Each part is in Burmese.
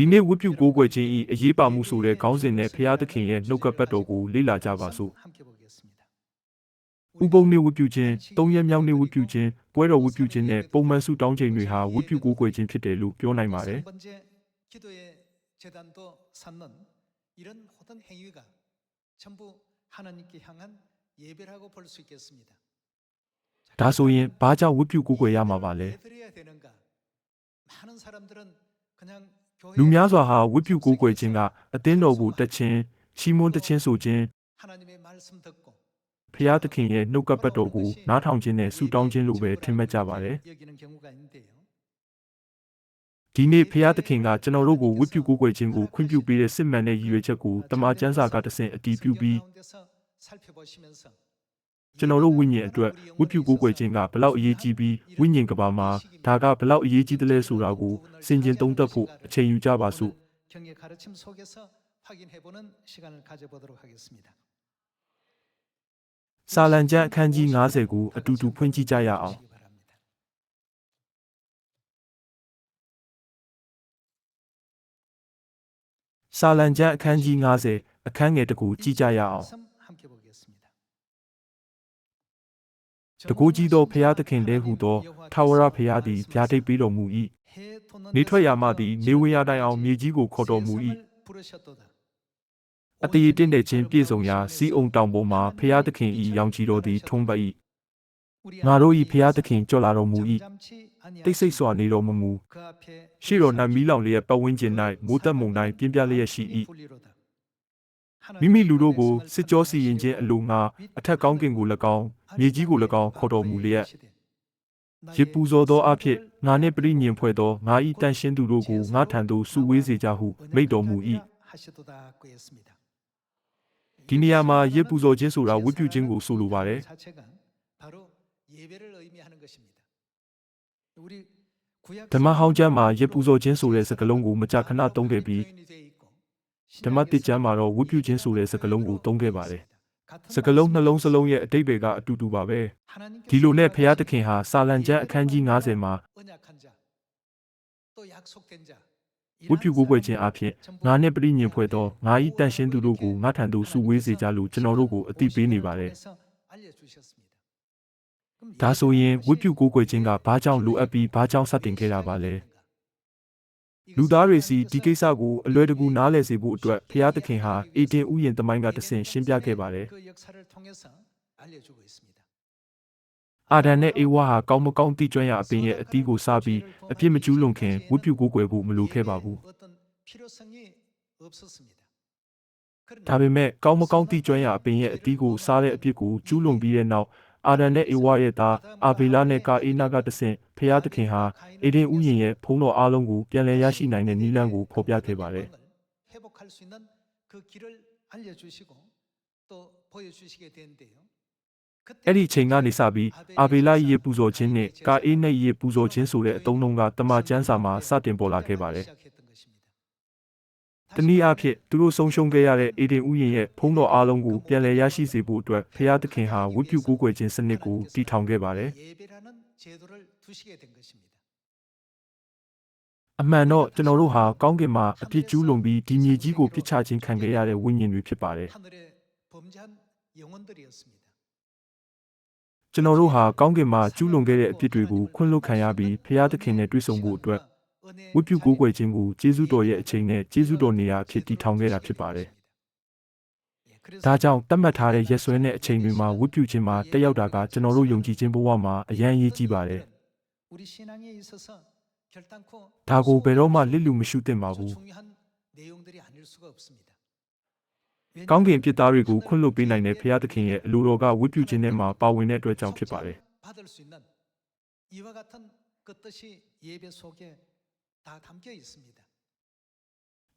ဒီနေ့ဝတ်ပြုကိုးကွယ်ခြင်း၏အရေးပါမှုဆိုတဲ့ခေါင်းစဉ်နဲ့ဖျားသခင်ရဲ့နှုတ်ကပတ်တော်ကိုလေ့လာကြပါစို့ဥပုံနေ့ဝတ်ပြုခြင်း၃ရက်မြောက်နေ့ဝတ်ပြုခြင်းပွဲတော်ဝတ်ပြုခြင်းနဲ့ပုံမှန်ဆုတောင်းခြင်းတွေဟာဝတ်ပြုကိုးကွယ်ခြင်းဖြစ်တယ်လို့ပြောနိုင်ပါတယ်ဒါဆိုရင်ဘာကြောင့်ဝတ်ပြုကိုးကွယ်ရမှာပါလဲလူများစွာဟာဝတ်ပြုကိုးကွယ်ခြင်းကအသင်းတော်ကိုတက်ခြင်းချီးမွမ်းတခြင်းဆိုခြင်းဖျားသခင်ရဲ့နှုတ်ကပတ်တော်ကိုနားထောင်ခြင်းနဲ့ဆုတောင်းခြင်းလိုပဲထင်မှတ်ကြပါတယ်ဒီနေ့ဖျားသခင်ကကျွန်တော်တို့ကိုဝတ်ပြုကိုးကွယ်ခြင်းကိုခွင့်ပြုပေးတဲ့စစ်မှန်တဲ့ရည်ရွယ်ချက်ကိုတမန်ကျမ်းစာကတဆင့်အတည်ပြုပြီးကျွန်တော်တို့ဝိညာဉ်အတွက်ဝတ်ပြုကိုးကွယ်ခြင်းကဘလောက်အရေးကြီးပြီးဝိညာဉ်ကဘာမှာဒါကဘလောက်အရေးကြီးတယ်လဲဆိုတာကိုစင်ကြင်သုံးသပ်ဖို့အချိန်ယူကြပါစို့စာလံကျမ်းအခန်းကြီး90ကိုအတူတူဖွင့်ကြည့်ကြရအောင်စာလံကျမ်းအခန်းကြီး90အခန်းငယ်1ကိုကြည့်ကြရအောင်တကူကြီးသောဖျားသခင်လည်းဟူသောထာဝရဖျားသည်ဗျာဒိတ်ပေးတော်မူ၏နေထွက်ရာမှသည်နေဝင်ရာတိုင်အောင်မြေကြီးကိုခေါ်တော်မူ၏အတည်တင့်တဲ့ခြင်းပြည့်စုံရာစီးအုံတောင်ပေါ်မှာဖျားသခင်၏ရောင်ခြည်တော်သည်ထုံးပတ်၏ငါတို့၏ဖျားသခင်ကြွလာတော်မူ၏တိတ်ဆိတ်စွာနေတော်မမူရှေ့တော်၌မီးလောင်လျက်ပတ်ဝန်းကျင်၌မိုးသက်မုန်တိုင်းပြင်းပြလျက်ရှိ၏မိမိလူတို့ကိုစစ်ကြောစီရင်ခြင်းအလိုငါအထက်ကောင်းကင်ကို၎င်းမြေကြီးကို၎င်းခေါ်တော်မူလျက်ရစ်ပူဇော်သောအဖြစ်ငါနှင့်ပရိညင်ဖွဲ့သောငါ၏တန်ရှင်းသူတို့ကိုငါထံသို့စုဝေးစေကြဟုမိန့်တော်မူ၏ဒီနေရာမှာရစ်ပူဇော်ခြင်းဆိုတာဝတ်ပြုခြင်းကိုဆိုလိုပါတယ်ဓမ္မဟောင်းကျမ်းမှာရစ်ပူဇော်ခြင်းဆိုတဲ့စကားလုံးကိုမကြာခဏသုံးခဲ့ပြီးဓမ္မတိကျမ်းမှာတော့ဝတ်ပြုခြင်းဆိုတဲ့စကားလုံးကိုသုံးခဲ့ပါတယ်စကားလုံးနှလုံးစလုံးရဲ့အတိတ်တွေကအတူတူပါပဲဒီလိုနဲ့ဖျားသခင်ဟာစာလံကျမ်းအခန်းကြီး90မှာဝတ်ပြုကိုးကွယ်ခြင်းအဖြစ်ငါနှင့်ပရိညင်ဖွဲ့သောငါ၏တန်ရှင်းသူတို့ကိုငါထံသို့စုဝေးစေကြလို့ကျွန်တော်တို့ကိုအသိပေးနေပါတယ်ဒါဆိုရင်ဝတ်ပြုကိုးကွယ်ခြင်းကဘာကြောင့်လိုအပ်ပြီးဘာကြောင့်စတင်ခဲ့တာပါလဲလူသားတွေစီဒီကိစ္စကိုအလွယ်တကူနားလည်စေဖို့အတွက်ဖျားသခင်ဟာအေဒင်ဥယျာဉ်သမိုင်းကတဆင့်ရှင်းပြခဲ့ပါတယ်အာဒံနဲ့အေဝါဟာကောင်းမကောင်းသိကျွမ်းရာအပင်ရဲ့အသီးကိုစားပြီးအပြစ်မကျူးလွန်ခင်ဝတ်ပြုကိုးကွယ်ဖို့မလိုခဲ့ပါဘူးဒါပေမဲ့ကောင်းမကောင်းသိကျွမ်းရာအပင်ရဲ့အသီးကိုစားတဲ့အပြစ်ကိုကျူးလွန်ပြီးတဲ့နောက်အာဒံနဲ့အေဝါရဲ့သားအာဗေလနဲ့ကာအေနာကတဆင့်ဖျားသခင်ဟာအေဒင်ဥယျာဉ်ရဲ့ဖုံးတော်အားလုံးကိုပြန်လည်ရရှိနိုင်တဲ့နည်းလမ်းကိုဖော်ပြခဲ့ပါတယ်အဲ့ဒီချိန်ကနေစပြီးအာဗေလရဲ့ပူဇော်ခြင်းနဲ့ကာအေနရဲ့ပူဇော်ခြင်းဆိုတဲ့အသုံးအနှုန်းကတမန်ကျမ်းစာမှာစတင်ပေါ်လာခဲ့ပါတယ်တနည်းအားဖြင့်သူတို့ဆုံးရှုံးခဲ့ရတဲ့အေဒင်ဥယျာဉ်ရဲ့ဖုံးတော်အားလုံးကိုပြန်လည်ရရှိစေဖို့အတွက်ဖျားသခင်ဟာဝတ်ပြုကိုးကွယ်ခြင်းစနစ်ကိုတည်ထောင်ခဲ့ပါတယ်အမှန်တော့ကျွန်တော်တို့ဟာကောင်းကင်မှာအပြစ်ကျူးလွန်ပြီးဒီမြေကြီးကိုပြစ်ချခြင်းခံခဲ့ရတဲ့ဝိညာဉ်တွေဖြစ်ပါတယ်ကျွန်တော်တို့ဟာကောင်းကင်မှာကျူးလွန်ခဲ့တဲ့အပြစ်တွေကိုခွင့်လွှတ်ခံရပြီးဖျားသခင်နဲ့တွေ့ဆုံဖို့အတွက်ဝတ်ပြုကိုးကွယ်ခြင်းကိုကျေးဇူးတော်ရဲ့အချိန်နဲ့ကျေးဇူးတော်နေရာအဖြစ်တည်ထောင်ခဲ့တာဖြစ်ပါတယ်ဒါကြောင့်တတ်မှတ်ထားတဲ့ရက်စွဲနဲ့အချိန်တွေမှာဝတ်ပြုခြင်းမှာတက်ရောက်တာကကျွန်တော်တို့ယုံကြည်ခြင်းဘဝမှာအရန်ရေးကြီးပါတယ်ဒါကိုဘယ်တော့မှလစ်လူမရှုသင့်ပါဘူးကောင်းကင်ပြည်သားတွေကိုခွင့်လွှတ်ပေးနိုင်တဲ့ဖျားသခင်ရဲ့အလိုတော်ကဝတ်ပြုခြင်းထဲမှာပါဝင်တဲ့အတွက်ကြောင့်ဖြစ်ပါတယ်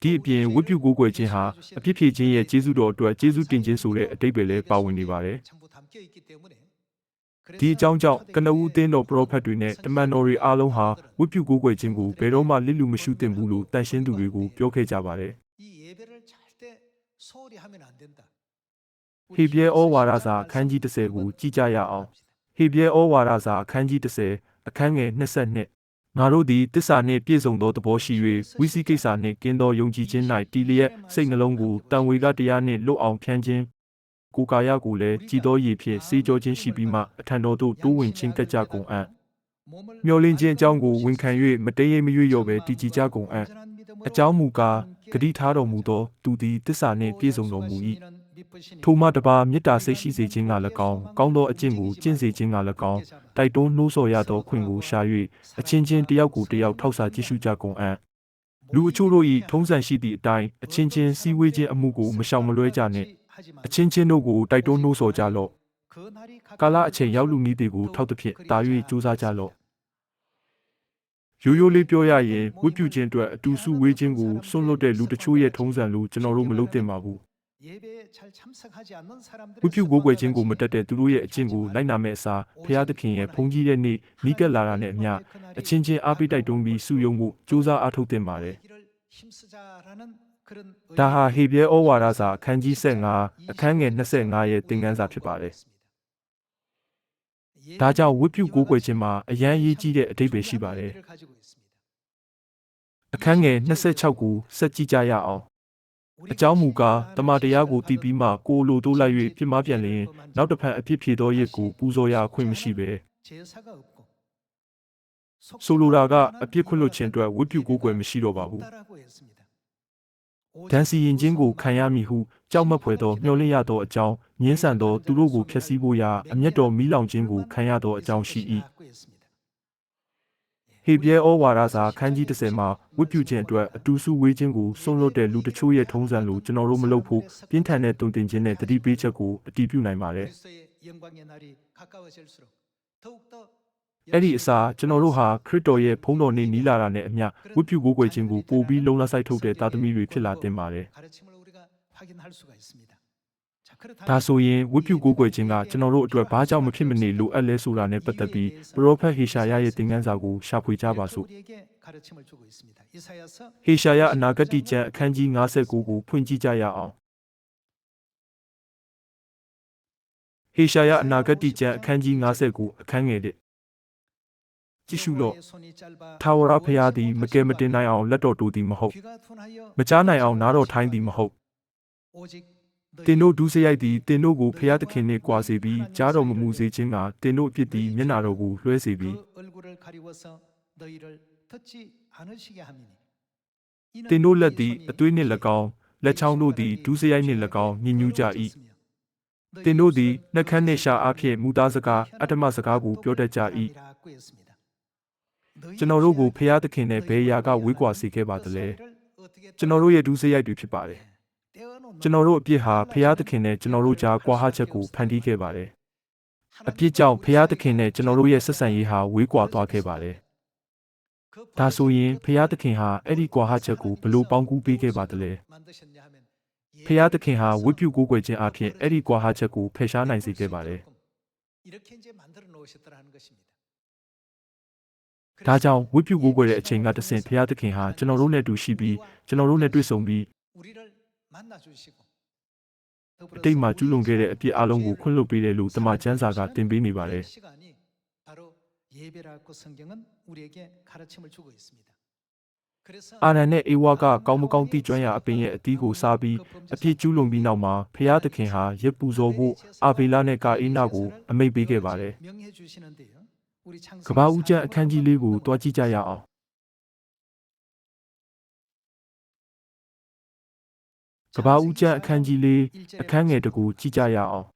ဒီအပြင်ဝတ်ပြုကိုးကွယ်ခြင်းဟာအပြစ်ဖြေခြင်းရဲ့ကျေးဇူးတော်အတွက်ကျေးဇူးတင်ခြင်းဆိုတဲ့အဓိပ္ပာယ်လည်းပါဝင်နေပါတယ်ဒီအကြောင်းကြောင့်ကနဦးအသင်းတော်ပရောဖက်တွေနဲ့တမန်တော်တွေအားလုံးဟာဝတ်ပြုကိုးကွယ်ခြင်းကိုဘယ်တော့မှလစ်လူမရှုသင့်ဘူးလို့တန်ရှင်းသူတွေကိုပြောခဲ့ကြပါတယ်ဟေဘရဲဩဝါဒစာအခန်းကြီး30ကိုကြည့်ကြရအောင်ဟေဘရဲဩဝါဒစာအခန်းကြီး30အခန်းငယ်22 ငါတို့သည်တစ္ဆာနှင့်ပြည့်စုံသောသဘောရှိ၍ဝိသိကိစ္စနှင့်ကင်းသောယုံကြည်ခြင်း၌တည်လျက်စိတ်နှလုံးကိုတန်ဝေကတရားနှင့်လွတ်အောင်ဖြန်းခြင်းကိုယ်ကာယကိုလည်းကြည်သောရည်ဖြင့်စေကြောခြင်းရှိပြီးမှအထံတော်သို့တိုးဝင်ခြင်းကကြကုန်အံ့မျောလင်းခြင်းအကြောင်းကိုဝန်ခံ၍မတေးရိပ်မရွေ့လျော့ပဲတည်ကြည်ကြကုန်အံ့အကြောင်းမူကားဂတိထားတော်မူသောသူသည်တစ္ဆာနှင့်ပြည့်စုံတော်မူ၏ထိုမှတပါမေတ္တာစိတ်ရှိစေခြင်းက၎င်းကောင်းသောအကျင့်ကိုကျင့်စေခြင်းက၎င်းတိုက်တွန်းနှိုးဆော်ရသောခွင့်ကိုရှာ၍အချင်းချင်းတယောက်ကိုတယောက်ထောက်စာကြည့်ရှုကြကုန်အံ့လူအချို့တို့၏ထုံးစံရှိသည့်အတိုင်းအချင်းချင်းစည်းဝေးခြင်းအမှုကိုမရှောင်မလွဲကြနှင့်အချင်းချင်းတို့ကိုတိုက်တွန်းနှိုးဆော်ကြလော့ကာလအချိန်ရောက်လူနည်းတွေကိုထောက်သဖြင့်တာ၍ကြိုးစားကြလော့ရိုးရိုးလေးပြောရရင်ဝိပုခြင်းအတွက်အတူစုဝေးခြင်းကိုစွန့်လွတ်တဲ့လူတချို့ရဲ့ထုံးစံလို့ကျွန်တော်တို့မလုပ်သင့်ပါဘူးဝိပုကိုးကွယ်ခြင်းကိုမတက်တဲ့သူတို့ရဲ့အကျင့်ကိုလိုက်နာမဲ့အစားဖျားသခင်ရဲ့ဘုန်းကြီးတဲ့နေ့နီးကပ်လာတာနဲ့အမျှအချင်းချင်းအားပေးတိုက်တွန်းပြီးစုယုံမှုစူးစမ်းအားထုတ်သင့်ပါတယ်ဒါဟာဟေပြဲဩဝါဒစာအခန်းကြီး15အခန်းငယ်25ရဲ့သင်ခန်းစာဖြစ်ပါတယ်ဒါကြောင့်ဝိပုကိုးကွယ်ခြင်းမှာအရန်အရေးကြီးတဲ့အဓိပ္ပာယ်ရှိပါတယ်အခန်းငယ်26ကိုဆက်ကြည့်ကြရအောင်အကြောင်းမူကားတမန်တရားကိုတည်ပြီးမှကိုလိုတိုးလိုက်၍ပြစ်မှားပြန်လျင်နောက်တစ်ဖန်အဖြစ်ဖြေသောရစ်ကိုပူဇော်ရအခွင့်မရှိပဲဆိုလိုတာကအပြစ်ခွင့်လွှတ်ခြင်းအတွက်ဝိပုကိုးကွယ်မရှိတော့ပါဘူးဒဏ်စီရင်ခြင်းကိုခံရမည်ဟုကြောက်မက်ဖွယ်သောမျှော်လင့်ရသောအကြောင်းငြင်းဆန်သောသူတို့ကိုဖျက်ဆီးဖို့ရာအမျက်တော်မီးလောင်ခြင်းကိုခံရသောအကြောင်းရှိ၏ဟေပြဲဩဝါဒစာခန်းကြီး30မှာဝိပုခြင်းအတွက်အတူစုဝေးခြင်းကိုစွန့်လွတ်တဲ့လူတချို့ရဲ့ထုံးစံလို့ကျွန်တော်တို့မလုပ်ဖို့ပြင်းထန်တဲ့တုံ့တင်ခြင်းနဲ့တတိပေးချက်ကိုအတည်ပြုနိုင်ပါတယ်အဲ့ဒီအစားကျွန်တော်တို့ဟာခရစ်တော်ရဲ့ဘုန်းတော်နေ့နီးလာတာနဲ့အမျှဝိပုကိုးကွယ်ခြင်းကိုပိုပြီးလုံလစိုက်ထုတ်တဲ့သားသမီးတွေဖြစ်လာတင်ပါတယ်ဒါဆိုရင်ဝိပုကိုးကွယ်ခြင်းကကျွန်တော်တို့အတွက်ဘာကြောင့်မဖြစ်မနေလိုအပ်လဲဆိုတာနဲ့ပတ်သက်ပြီးပရောဖက်ဟေရှာယရဲ့သင်ခန်းစာကိုရှာဖွေကြပါစို့ဟေရှာယအနာဂတ်ကျမ်းအခန်းကြီး59ကိုဖွင့်ကြည့်ကြရအောင်ဟေရှာယအနာဂတ်ကျမ်းအခန်းကြီး59အခန်းငယ်1ကြည့်ရှုလော့ထာဝရဘုရားသည်မကယ်မတင်နိုင်အောင်လက်တော်တိုးသည်မဟုတ်မကြားနိုင်အောင်နားတော်ထိုင်းသည်မဟုတ်တင်တို့ဒုစရိုက်သည်တင်တို့ကိုဘုရားသခင်နှင့်ကြွားစေပြီးကြားတော်မမူစေခြင်းကတင်တို့အပြစ်သည်မျက်နာတော်ကိုလွှဲစေပြီးတင်တို့လက်သည်အသွေးနှင့်၎င်းလက်ချောင်းတို့သည်ဒုစရိုက်နှင့်၎င်းညှဉ်းညူးကြ၏တင်တို့သည်နှက်ခမ်းနှင့်ရှာအားဖြင့်မူသားစကားအတ္တမစကားကိုပြောတတ်ကြ၏ကျွန်တော်တို့ကိုဖျားသခင်နဲ့ဘယ်ရာကဝေးကွာစေခဲ့ပါသလဲကျွန်တော်တို့ရဲ့ဒုစရိုက်တွေဖြစ်ပါတယ်ကျွန်တော်တို့အပြစ်ဟာဖျားသခင်နဲ့ကျွန်တော်တို့ကြားကွာဟချက်ကိုဖန်တီးခဲ့ပါတယ်အပြစ်ကြောင့်ဖျားသခင်နဲ့ကျွန်တော်တို့ရဲ့ဆက်ဆံရေးဟာဝေးကွာသွားခဲ့ပါတယ်ဒါဆိုရင်ဖျားသခင်ဟာအဲ့ဒီကွာဟချက်ကိုဘယ်လိုပေါင်းကူးပေးခဲ့ပါသလဲဖျားသခင်ဟာဝိပုကိုးကွယ်ခြင်းအပြင်အဲ့ဒီကွာဟချက်ကိုဖယ်ရှားနိုင်စေခဲ့ပါတယ်ဒါကြောင့်ဝိပုကိုးကွယ်တဲ့အချိန်ကတဆင့်ဘုရားသခင်ဟာကျွန်တော်တို့နဲ့တူရှိပြီးကျွန်တော်တို့နဲ့တွေ့ဆုံပြီးအတိတ်မှာကျူးလွန်ခဲ့တဲ့အပြစ်အလုံးကိုခွင့်လွှတ်ပေးတယ်လို့တမန်ကျမ်းစာကသင်ပေးနေပါတယ်အာနန်နဲ့အေဝါကကောင်းမကောင်းသိကျွမ်းရာအပင်ရဲ့အသီးကိုစားပြီးအပြစ်ကျူးလွန်ပြီးနောက်မှာဘုရားသခင်ဟာရစ်ပူဇော်ဖို့အာဗေလနဲ့ကာအိနာကိုအမိန့်ပေးခဲ့ပါတယ်ကမ္ဘာဦးကျမ်းအခန်းကြီး4ကိုတွားကြည့်ကြရအောင်ကမ္ဘာဦးကျမ်းအခန်းကြီး4အခန်းငယ်1ကိုကြည့်ကြရအောင်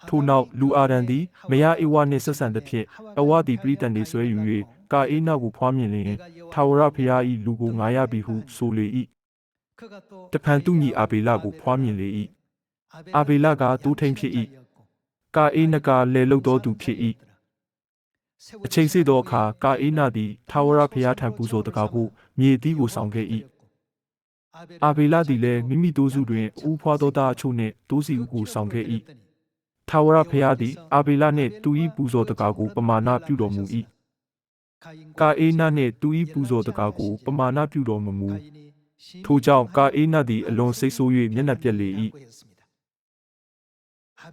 ထို့နောက်လူအာဒံသည်မယားအေဝါနှင့်ဆက်ဆံသဖြင့်အဝါသည်ပရိသတ်နေဆွဲယူ၍ကာအိနာကိုဖွားမြင်လျင်ထာဝရဘုရား၏လူကိုငါရပြီဟုဆိုလေ၏တဖန်သူညီအာဗေလကိုဖွားမြင်လေ၏အာဗေလကတူးထိန်ဖြစ်၏ကာအိနကလည်းလုသောသူဖြစ်၏အချိန်စေ့သောအခါကာအိနသည်ထာဝရဘုရားထံပူဇော်တကားဖို့မြေသီးကိုဆောင်ခဲ့၏အာဗေလသည်လည်းမိမိတို့စုတွင်ဦးဖွားသောသားအချို့နှင့်တိုးစီဦးကိုဆောင်ခဲ့၏ထာဝရဘုရားသည်အာဗေလနှင့်သူ၏ပူဇော်တကားကိုပမာဏပြုတော်မူ၏ကာအိနနှင့်သူ၏ပူဇော်တကားကိုပမာဏပြုတော်မမူထို့ကြောင့်ကာအိနသည်အလွန်စိတ်ဆိုး၍မျက်နှာပြက်လေ၏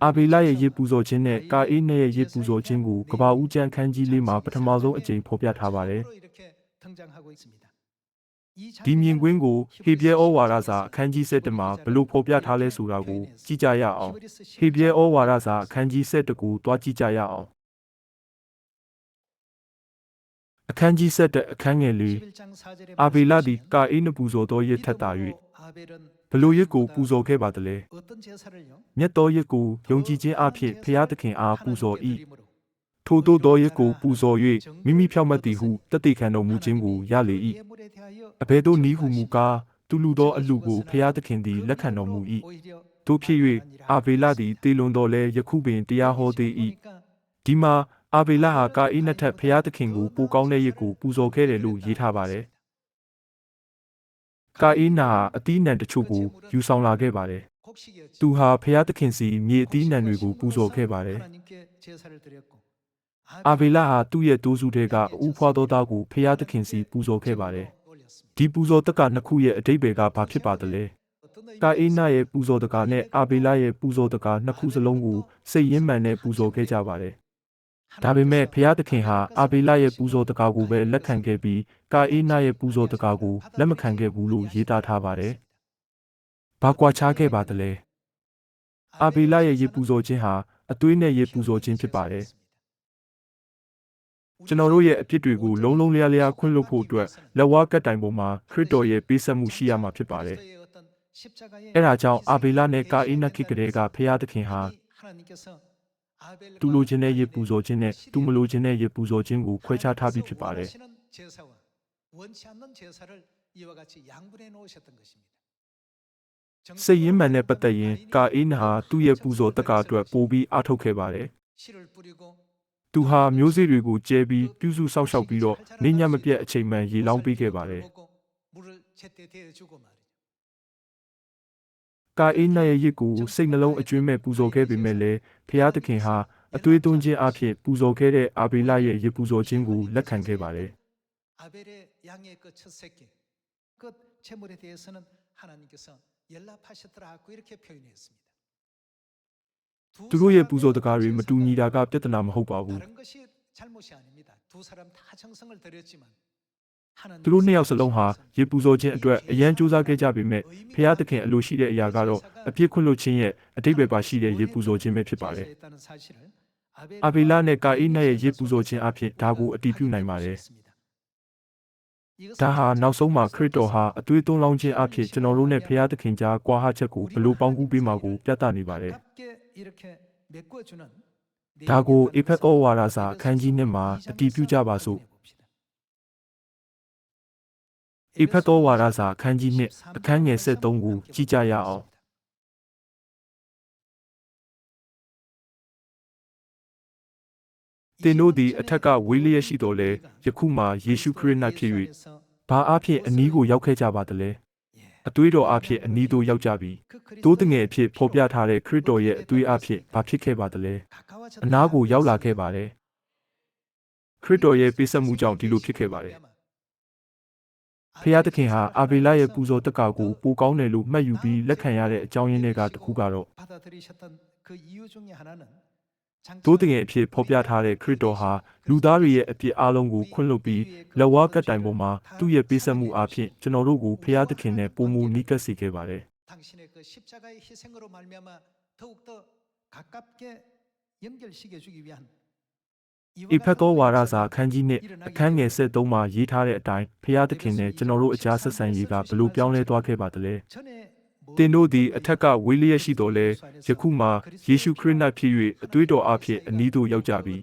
အာဘေလရဲ့ရေပူဇော်ခြင်းနဲ့ကာအေးနဲ့ရဲ့ရေပူဇော်ခြင်းကိုကဘာဦးကျမ်းခန်းကြီးလေးမှာပထမဆုံးအကြိမ်ဖော်ပြထားပါတယ်ဒီမြင်ကွင်းကိုဟေဘရဲဩဝါဒစာအခန်းကြီး7မှာဘလို့ဖော်ပြထားလဲဆိုတာကိုကြည့်ကြရအောင်ဟေဘရဲဩဝါဒစာအခန်းကြီး7ကိုတွားကြည့်ကြရအောင်အခန်းကြီး7အခန်းငယ်၄အာဘေလသည်ကာအေးနှပူဇော်သောရစ်ထက်သာ၍ဘလို့ရစ်ကိုပူဇော်ခဲ့ပါသလဲမြတ်သောရစ်ကိုယုံကြည်ခြင်းအဖြစ်ဖျားသခင်အားပူဇော်၏ထိုသို့သောရစ်ကိုပူဇော်၍မိမိဖြောင့်မတ်သည်ဟုတသက်ခံတော်မူခြင်းကိုရလေ၏အဘယ်သို့နည်းဟုမူကားသူလူသောအလှကိုဖျားသခင်သည်လက်ခံတော်မူ၏တို့ဖြစ်၍အာဘေလသည်တေလွန်တော်လဲယခုပင်တရားဟောသေး၏ဒီမှာအာဘေလဟာကာအေးနှစ်ထပ်ဖျားသခင်ကိုပိုကောင်းတဲ့ရစ်ကိုပူဇော်ခဲ့တယ်လို့ရေးထားပါတယ်ကာအေးနာအသီးနှံတချို့ကိုယူဆောင်လာခဲ့ပါတယ်သူဟာဖျားသခင်စီမြေအသီးနှံတွေကိုပူဇော်ခဲ့ပါတယ်အာဘေလဟာသူ့ရဲ့တိုးစုထဲကအူဖွားသောသားကိုဖျားသခင်စီပူဇော်ခဲ့ပါတယ်ဒီပူဇော်တက္ကနှစ်ခုရဲ့အဓိပ္ပာယ်ကဘာဖြစ်ပါသလဲကာအေးနာရဲ့ပူဇော်တက္ကနဲ့အာဘေလရဲ့ပူဇော်တက္ကနှစ်ခုစလုံးကိုစိတ်ရင်းမှန်နဲ့ပူဇော်ခဲ့ကြပါတယ်ဒါပေမဲ့ဖျားသခင်ဟာအာဘေလရဲ့ပူဇော်တက္ကကိုပဲလက်ခံခဲ့ပြီးကာအေးနာရဲ့ပူဇော်တက္ကကိုလက်မခံခဲ့ဘူးလို့ရေးသားထားပါတယ်ဘာကွာခြားခဲ့ပါသလဲအာဘေလရဲ့ရေပူဇော်ခြင်းဟာအသွေးနဲ့ရေပူဇော်ခြင်းဖြစ်ပါတယ်ကျွန်တော်တို့ရဲ့အဖြစ်တွေကိုလုံးလုံးလျားလျားခွင့်လွှတ်ဖို့အတွက်လက်ဝါးကပ်တိုင်ပေါ်မှာခရစ်တော်ရဲ့ပေးဆက်မှုရှိရမှာဖြစ်ပါတယ်အဲဒါကြောင့်အာဘေလနဲ့ကာအေးနခေတ်ကလေးကဖျားသခင်ဟာသူလိုချင်တဲ့ရေပူဇော်ခြင်းနဲ့သူမလိုချင်တဲ့ရေပူဇော်ခြင်းကိုခွဲခြားထားပြီးဖြစ်ပါတယ်စိတ်ရင်းမှန်နဲ့ပတ်သက်ရင်ကာအေးနာဟာသူ့ရဲ့ပူဇော်တက္ကအတွက်ပိုပြီးအားထုတ်ခဲ့ပါတယ်သူဟာမျိုးစေ့တွေကိုကျဲပြီးပြုစုစောင့်ရှောက်ပြီးတော့နေညမပြတ်အချိန်မှန်ရေလောင်းပေးခဲ့ပါတယ်ကာအေးနာရဲ့ရစ်ကိုစိတ်နှလုံးအကျွမ်းမဲ့ပူဇော်ခဲ့ပေမဲ့လည်းဖျားသခင်ဟာအသွေးသွင်းခြင်းအဖြစ်ပူဇော်ခဲ့တဲ့အာဘေလရဲ့ရစ်ပူဇော်ခြင်းကိုလက်ခံခဲ့ပါတယ်သူတို့ရဲ့ပူဇော်တက္ကတွေမတူညီတာကပြဿနာမဟုတ်ပါဘူးသူတို့နှစ်ယောက်စလုံးဟာရေပူဇော်ခြင်းအတွက်အရန်ကြိုးစားခဲ့ကြပေမဲ့ဖျားသခင်အလိုရှိတဲ့အရာကတော့အပြစ်ခွင့်လွှတ်ခြင်းရဲ့အတိတ်ပဲပါရှိတဲ့ရေပူဇော်ခြင်းပဲဖြစ်ပါတယ်အာဘေလနဲ့ကာအေးနာရဲ့ရေပူဇော်ခြင်းအဖြစ်ဒါကိုအတည်ပြုနိုင်ပါတယ်ဒါဟာနောက်ဆုံးမှာခရစ်တော်ဟာအသွေးသွန်းလောင်းခြင်းအဖြစ်ကျွန်တော်တို့နဲ့ဖျားသခင်ကြားကွာဟချက်ကိုဘယ်လိုပေါင်းကူးပေးမှာကိုပြသနေပါတယ်ဒါကိုအေဖက်ဩဝါဒစာအခန်းကြီး1မှာအတည်ပြုကြပါစို့အေဖက်ဩဝါဒစာအခန်းကြီး1အခန်းငယ်73ကိုကြည့်ကြရအောင်သင်တို့သည်အထက်ကဝေးလျက်ရှိတော်လဲယခုမှယေရှုခရစ်၌ဖြစ်၍ဘာအဖြစ်အနီးကိုရောက်ခဲ့ကြပါသလဲအသွေးတော်အဖြစ်အနီးသို့ရောက်ကြပြီတိုးတငယ်အဖြစ်ဖော်ပြထားတဲ့ခရစ်တော်ရဲ့အသွေးအဖြစ်ဘာဖြစ်ခဲ့ပါသလဲအနားကိုရောက်လာခဲ့ပါတယ်ခရစ်တော်ရဲ့ပေးဆက်မှုကြောင့်ဒီလိုဖြစ်ခဲ့ပါတယ်ဖျားသခင်ဟာအာဘေလရဲ့ပူဇော်တက္ကကိုပိုကောင်းတယ်လို့မှတ်ယူပြီးလက်ခံရတဲ့အကြောင်းရင်းတွေကတစ်ခုကတော့တိုးတငယ်အဖြစ်ဖော်ပြထားတဲ့ခရစ်တော်ဟာလူသားတွေရဲ့အပြစ်အလုံးကိုခွင့်လွှတ်ပြီးလက်ဝါးကပ်တိုင်ပေါ်မှာသူ့ရဲ့ပေးဆက်မှုအဖြစ်ကျွန်တော်တို့ကိုဖျားသခင်နဲ့ပုံမူနီးကပ်စေခဲ့ပါတယ်အေဖက်သောဝါဒစာအခန်းကြီး1အခန်းငယ်73မှာရေးထားတဲ့အတိုင်းဖျားသခင်နဲ့ကျွန်တော်တို့အကြားဆက်ဆံရေးကဘလို့ပြောင်းလဲသွားခဲ့ပါသလဲသင်တို့သည်အထက်ကဝေးလျက်ရှိတော်လဲယခုမှယေရှုခရစ်၌ဖြစ်၍အသွေးတော်အဖြစ်အနီးသို့ရောက်ကြပြီ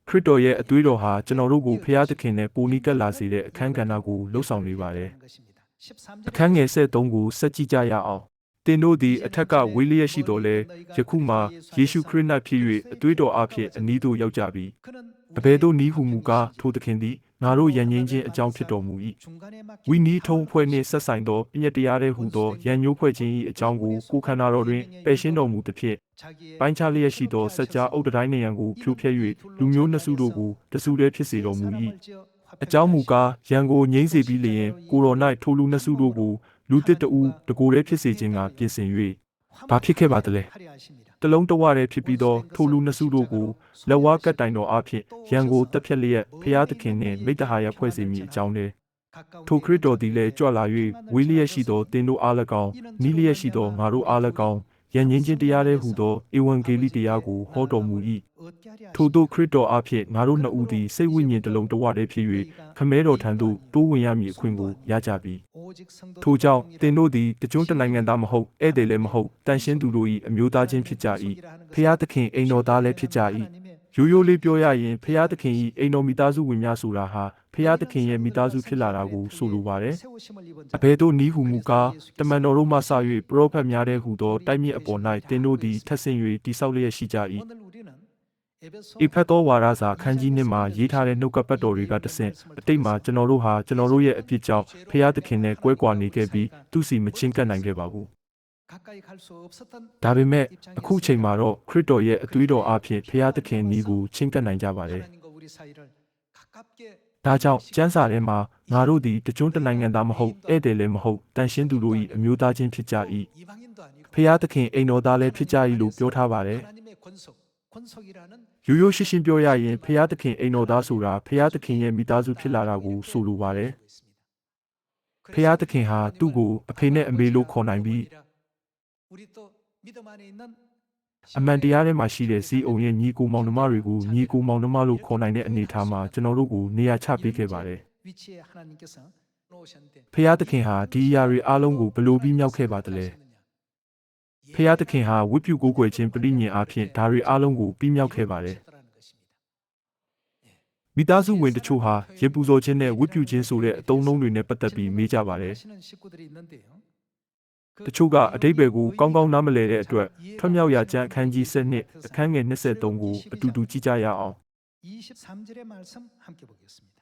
ခရစ်တော်ရဲ့အသွေးတော်ဟာကျွန်တော်တို့ကိုဖျားသခင်နဲ့ပိုနီးကပ်လာစေတဲ့အခန်းကဏ္ဍကိုလှုပ်ဆောင်နေပါတယ်အခန်းငယ်73ကိုဆက်ကြည့်ကြရအောင်သင်တို့သည်အထက်ကဝေးလျက်ရှိတော်လဲယခုမှယေရှုခရစ်၌ဖြစ်၍အသွေးတော်အဖြစ်အနီးသို့ရောက်ကြပြီအဘယ်သို့နည်းဟုမူကားထိုသခင်သည်ငါတို့ယဉ်ကျေးခြင်းအကြောင်းဖြစ်တော်မူ၏ဝိနည်းထုံးဖွဲ့နှင့်ဆက်ဆိုင်သောပြည့်တရားတဲ့ဟူသောယဉ်ညိုးဖွဲ့ခြင်း၏အကြောင်းကိုကိုယ်ခန္ဓာတော်တွင်ပယ်ရှင်းတော်မူသဖြင့်ပိုင်းခြားလျက်ရှိသောစัจ जा အုတ်တိုင်းနေရန်ကိုဖြိုဖျက်၍လူမျိုးနှစ်စုတို့ကိုတစုတည်းဖြစ်စေတော်မူ၏အကြောင်းမူကားယံကိုငြိမ့်စေပြီးလျင်ကိုတော်၌ထိုလူနှစ်စုတို့ကိုလူတစ်တူတကိုယ်တည်းဖြစ်စေခြင်းကပြင်ဆင်၍ဘာဖြစ်ခဲ့ပါသလဲ တလုံးတဝရဲဖြစ်ပြီးသောထိုလူနှစ်စုတို့ကိုလက်ဝါးကတ်တိုင်တော်အဖြစ်ရန်ကိုတက်ဖြတ်လျက်ဖျားသခင်နှင့်မိတ္တဟာယဖွဲ့စီမိအကြောင်းတည်းထိုခရစ်တော်သည်လည်းကြွလာ၍ဝေးလျက်ရှိသောတင်တို့အား၎င်းနီးလျက်ရှိသောငါတို့အား၎င်းယဉ်ငင်းခြင်းတရားတည်းဟူသောဧဝံဂေလိတရားကိုဟောတော်မူ၏ထိုသို့ခရစ်တော်အဖြစ်ငါတို့နှစ်ဦးသည်စိတ်ဝိညာဉ်တစ်လုံးတစ်ဝတည်းဖြစ်၍ခမဲတော်ထံသို့တိုးဝင်ရမည်အခွင့်ကိုရကြပြီထိုကြောင့်တင်တို့သည်တကြွတနိုင်ငံသားမဟုတ်ဧည့်သည်လည်းမဟုတ်တန်ရှင်းသူတို့၏အမျိုးသားချင်းဖြစ်ကြ၏ဖျားသခင်အိမ်တော်သားလည်းဖြစ်ကြ၏ရိုးရိုးလေးပြောရရင်ဖျားသခင်၏အိမ်တော်မိသားစုဝင်များဆိုတာဟာဖျားသခင်ရဲ့မိသားစုဖြစ်လာတာကိုဆိုလိုပါတယ်အဘယ်သို့နည်းဟုမူကားတမန်တော်တို့မှစ၍ပရောဖက်များတဲ့ဟူသောတိုက်မြစ်အပေါ်၌တင်တို့သည်ထပ်ဆင့်၍တိဆောက်လျက်ရှိကြ၏ဧဖက်သောဝါဒစာအခန်းကြီး1မှာရေးထားတဲ့နှုတ်ကပတ်တော်တွေကတဆင့်အတိတ်မှာကျွန်တော်တို့ဟာကျွန်တော်တို့ရဲ့အပြစ်ကြောင့်ဖျားသခင်နဲ့ကွဲကွာနေခဲ့ပြီးသူစီမချင်းကပ်နိုင်ခဲ့ပါဘူးဒါပေမဲ့အခုချိန်မှာတော့ခရစ်တော်ရဲ့အသွေးတော်အဖြစ်ဖျားသခင်နီးကိုချင်းကပ်နိုင်ကြပါတယ်ဒါကြောင့်ကျမ်းစာထဲမှာငါတို့သည်တကြွတနိုင်ငံသားမဟုတ်ဧည့်သည်လည်းမဟုတ်တန်ရှင်းသူတို့၏အမျိုးသားချင်းဖြစ်ကြ၏ဖျားသခင်အိမ်တော်သားလည်းဖြစ်ကြ၏လို့ပြောထားပါတယ်ရိုးရိုးရှင်းရှင်းပြောရရင်ဖျားသခင်အိမ်တော်သားဆိုတာဖျားသခင်ရဲ့မိသားစုဖြစ်လာတာကိုဆိုလိုပါတယ်ဖျားသခင်ဟာသူ့ကိုအဖေနဲ့အမေလို့ခေါ်နိုင်ပြီးအမှန်တရားထဲမှာရှိတဲ့ဇီးအုံရဲ့ညီကိုမောင်နှမတွေကိုညီကိုမောင်နှမလို့ခေါ်နိုင်တဲ့အနေအထားမှာကျွန်တော်တို့ကိုနေရာချပေးခဲ့ပါတယ်ဖျားသခင်ဟာဒီအရာတွေအားလုံးကိုဘယ်လိုပြီးမြောက်ခဲ့ပါသလဲဖျားသခင်ဟာဝိပုကိုးကွယ်ခြင်းပဋိညာဉ်အဖြစ်ဒါတွေအားလုံးကိုပြီးမြောက်ခဲ့ပါတယ်မိသားစုဝင်တချို့ဟာရေပူဇော်ခြင်းနဲ့ဝိပုခြင်းဆိုတဲ့အသုံးအနှုန်းတွေနဲ့ပတ်သက်ပြီးမေးကြပါတယ်တချို့ကအတိတ်ဘယ်ကိုကောင်းကောင်းနားမလည်တဲ့အတွက်ထွတ်မြောက်ရာကျမ်းအခန်းကြီး7အခန်းငယ်23ကိုအတူတူကြည့်ကြရအောင်23절의 말씀 함께 보겠습니다.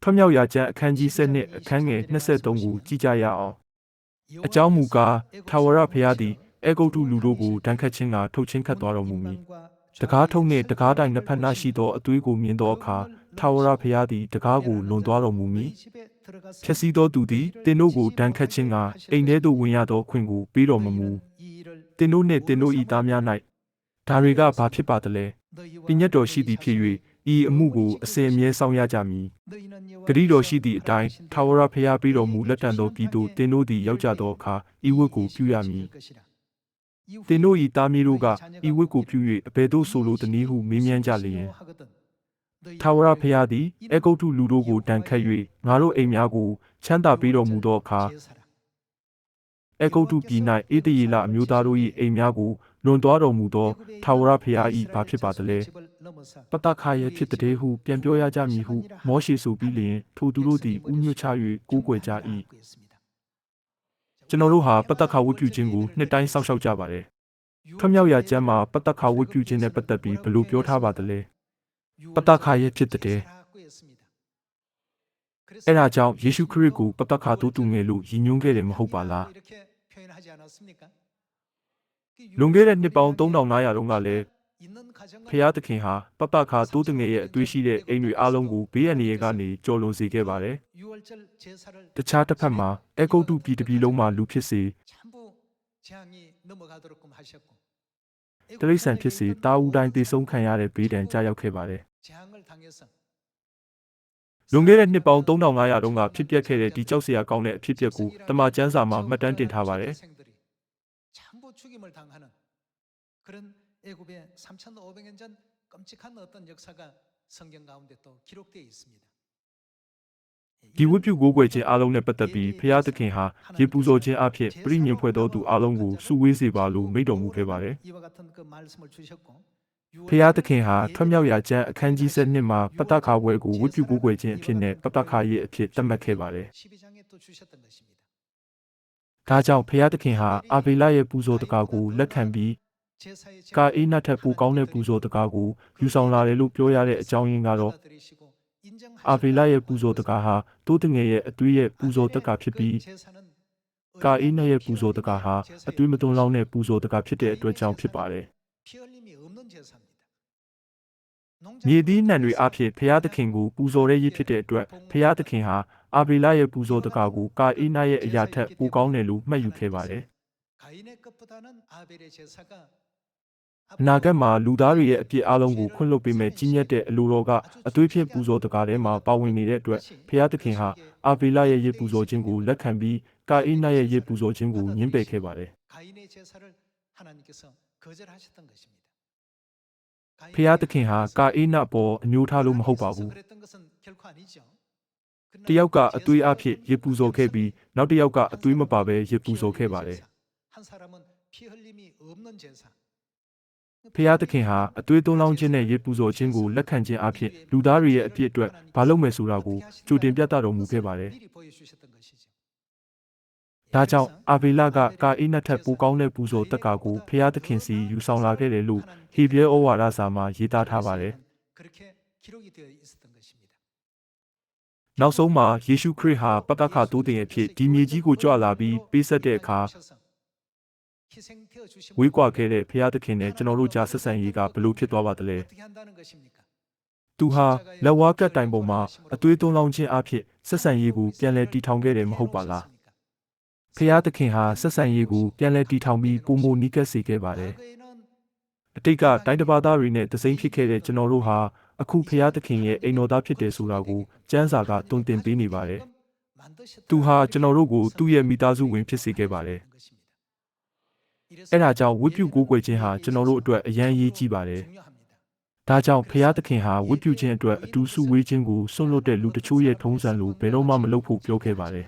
ထွတ်မြောက်ရာကျမ်းအခန်းကြီး7အခန်းငယ်23ကိုကြည့်ကြရအောင်အကြောင်းမူကားထာဝရဘုရားသည်အေဂုတ်တုလူတို့ကိုတန်ခတ်ခြင်းကထုတ်ချင်းခတ်သွားတော်မူမည်တကားထုံနှင့်တကားတိုင်နှစ်ဖက်နှရှိသောအသွေးကိုမြင်သောအခါထာဝရဘုရားသည်တကားကိုလွန်သွားတော်မူမည်ဖြည့်ဆည်းသောသူသည်တင်တို့ကိုတန်ခတ်ခြင်းကအိမ်ထဲသို့ဝင်ရသောခွင့်ကိုပေးတော်မမူတင်တို့နှင့်တင်တို့၏သားများ၌ဒါတွေကဘာဖြစ်ပါသလဲပညတ်တော်ရှိသည်ဖြစ်၍ဤအမှုကိုအစဉ်အမြဲဆောင်ရကြမည်ဂတိတော်ရှိသည့်အတိုင်းထာဝရဘုရားပေးတော်မူလက်တံသောပြည်သို့တင်တို့သည်ရောက်ကြသောအခါဤဝတ်ကိုပြုရမည်တင်တို့၏သားမြေတို့ကဤဝတ်ကိုပြု၍အဘယ်သို့ဆိုလိုသနည်းဟုမေးမြန်းကြလျင်ထာဝရဘုရားသည်အေဂုတ်တုလူတို့ကိုတန်ခတ်၍ငါတို့အိမ်များကိုချမ်းသာပေးတော်မူသောအခါအေဂုတ်တုပြည်၌အေတယေလအမျိုးသားတို့၏အိမ်များကိုလွန်သွားတော်မူသောထာဝရဘုရား၏ဘာဖြစ်ပါသလဲပတ္တခါရဲ့ဖြစ်တဲ့ဟုပြန်ပြောရကြမည်ဟုမောရှေဆိုပြီးလျင်ထိုသူတို့သည်ဥညွှတ်ချ၍ကိုးကွယ်ကြ၏ကျွန်တော်တို့ဟာပတ္တခါဝတ်ပြုခြင်းကိုနှစ်တိုင်းစောင့်ရှောက်ကြပါတယ်ထွတ်မြောက်ရာကျမ်းမှာပတ္တခါဝတ်ပြုခြင်းနဲ့ပတ်သက်ပြီးဘယ်လိုပြောထားပါသလဲပတ္တခါရဲ့ဖြစ်တဲ့အဲ့ဒါကြောင့်ယေရှုခရစ်ကိုပတ္တခါတိုးတူငယ်လို့ရည်ညွှန်းခဲ့တယ်မဟုတ်ပါလားလွန်ခဲ့တဲ့နှစ်ပေါင်း3500တုန်းကလည်းဖျားသခင်ဟာပတ္တခါတိုးတူငယ်ရဲ့အသွေးရှိတဲ့အိမ်တွေအားလုံးကိုဘေးအန္တရာယ်ကနေကျော်လွန်စေခဲ့ပါတယ်တခြားတစ်ဖက်မှာအေဂုတ်တုပြည်တစ်ပြည်လုံးမှာလူဖြစ်စေတရိษံဖြစ်စေတာဦးတိုင်းသေဆုံးခံရတဲ့ဘေးဒဏ်ကြာရောက်ခဲ့ပါတယ်လွန်ခဲ့တဲ့နှစ်ပေါင်း3500တုန်းကဖြစ်ပျက်ခဲ့တဲ့ဒီကြောက်စရာကောင်းတဲ့အဖြစ်အပျက်ကိုတမန်ကျမ်းစာမှာမှတ်တမ်းတင်ထားပါတယ်애굽의 3,500년 전 끔찍한 어떤 역사가 성경 가운데 또 기록되어 있습니다. ဒီဝိပုကိုးကွယ်ခြင်းအလုံးနဲ့ပတ်သက်ပြီးဖျားသခင်ဟာရေပူဇော်ခြင်းအဖြစ်ပြိညင်ဖွဲ့သောသူအလုံးကိုစုဝေးစေပါလို့မိန့်တော်မူခဲ့ပါတယ်ဖျားသခင်ဟာထွတ်မြောက်ရာကျမ်းအခန်းကြီး7မှာပတ္တခါဝဲကိုဝိပုကိုးကွယ်ခြင်းအဖြစ်နဲ့ပတ္တခါရဲ့အဖြစ်သတ်မှတ်ခဲ့ပါတယ်ဒါကြောင့်ဖျားသခင်ဟာအာဗေလရဲ့ပူဇော်တကားကိုလက်ခံပြီးကာအေးနတ်ထက်ပိုကောင်းတဲ့ပူဇော်တကားကိုယူဆောင်လာတယ်လို့ပြောရတဲ့အကြောင်းရင်းကတော့အာဗေလရဲ့ပူဇော်တကားဟာတိုးတငယ်ရဲ့အသွေးရဲ့ပူဇော်တကားဖြစ်ပြီးကာအေးနတ်ရဲ့ပူဇော်တကားဟာအသွေးမသွန်းလောင်းတဲ့ပူဇော်တကားဖြစ်တဲ့အတွက်ကြောင့်ဖြစ်ပါတယ်မြေသီးနှံတွေအဖြစ်ဖျားသခင်ကိုပူဇော်တဲ့ရည်ဖြစ်တဲ့အတွက်ဖျားသခင်ဟာ အာဗြေလရဲ့ပူဇော်တကာကိုကာအိနရဲ့အရာထက်ပိုကောင်းတယ်လို့မှတ်ယူခဲ့ပါတယ် 가인의 것보다는 아벨의 제사가 အနာဂတ်မှာလူသားတွေရဲ့အပြစ်အလုံးကိုခွင့်လွှတ်ပေးမဲ့ကြီးမြတ်တဲ့အလိုတော်ကအသွေးဖြင့်ပူဇော်တကာထဲမှာပါဝင်နေတဲ့အတွက်ဖျားသခင်ဟာအာဗြေလရဲ့ရစ်ပူဇော်ခြင်းကိုလက်ခံပြီးကာအိနရဲ့ရစ်ပူဇော်ခြင်းကိုညှင်းပယ်ခဲ့ပါတယ် 가인의 제사를 하나님께서 거절하셨던 것입니다. ဖျားသခင်ဟာကာအိနပေါ်အမျိုးထားလို့မဟုတ်ပါဘူး 그랬던 것은 결코 아니죠. တယောက်ကအသွေးအဖြစ်ရစ်ပူဇော်ခဲ့ပြီးနောက်တစ်ယောက်ကအသွေးမပါဘဲရစ်ပူဇော်ခဲ့ပါတယ် 한 사람은 피 흘림이 없는 제사. ဖျားသခင်ဟာအသွေးသွန်းလောင်းခြင်းနဲ့ရစ်ပူဇော်ခြင်းကိုလက်ခံခြင်းအဖြစ်လူသားတွေရဲ့အပြစ်အတွက်ဘာလုပ်မယ်ဆိုတာကိုကြိုတင်ပြသတော်မူခဲ့ပါတယ် 미리 보여주셨던 것이죠. ဒါကြောင့်အာဗြေလကကာအိနထက်ပိုကောင်းတဲ့ပူဇော်တက်ကာကိုဖျားသခင်စီယူဆောင်လာခဲ့တယ်လို့ဟေဘရဲဩဝါဒစာမှာရေးသားထားပါတယ် 그렇게 기록이 되어 있었던 것입니다. နောက်ဆုံးမှာယေရှုခရစ်ဟာပတ္တခါတိုးတင်အဖြစ်ဒီမြေကြီးကိုကြွလာပြီးပေးဆက်တဲ့အခါ 희생되어 주심으로 ဝေးကွာခဲ့တဲ့ဖျားသခင်နဲ့ကျွန်တော်တို့ကြားဆက်ဆံရေးကဘလို့ဖြစ်သွားပါသလဲ 어떻게 한다는 것입니까? သူဟာလက်ဝါးကတ်တိုင်ပေါ်မှာအသွေးသွန်းလောင်းခြင်းအဖြစ်ဆက်ဆံရေးကိုပြန်လည်တည်ထောင်ခဲ့တယ်မဟုတ်ပါလားဖျားသခင်ဟာဆက်ဆံရေးကိုပြန်လည်တည်ထောင်ပြီးပုံမနီးကပ်စေခဲ့ပါတယ် 과거에는 အတိတ်ကတိုင်းတစ်ပါးသားတွေနဲ့တစိမ့်ဖြစ်ခဲ့တဲ့ကျွန်တော်တို့ဟာအခုဖျားသခင်ရဲ့အိမ်တော်သားဖြစ်တယ်ဆိုတာကိုကျမ်းစာကတုံ့တင်ပေးနေပါတယ် 만드셨다는 သူဟာကျွန်တော်တို့ကိုသူ့ရဲ့မိသားစုဝင်ဖြစ်စေခဲ့ပါတယ် 것입니다. အဲ့ဒါကြောင့်ဝိပုကိုးကွယ်ခြင်းဟာကျွန်တော်တို့အတွက်အရန်ရေးကြီးပါတယ် 중요합니다. ဒါကြောင့်ဖျားသခင်ဟာဝိပုခြင်းအတွက်အတူစုဝေးခြင်းကိုစွန့်လွတ်တဲ့လူတချို့ရဲ့ထုံးစံလိုဘယ်တော့မှမလုပ်ဖို့ပြောခဲ့ပါတယ်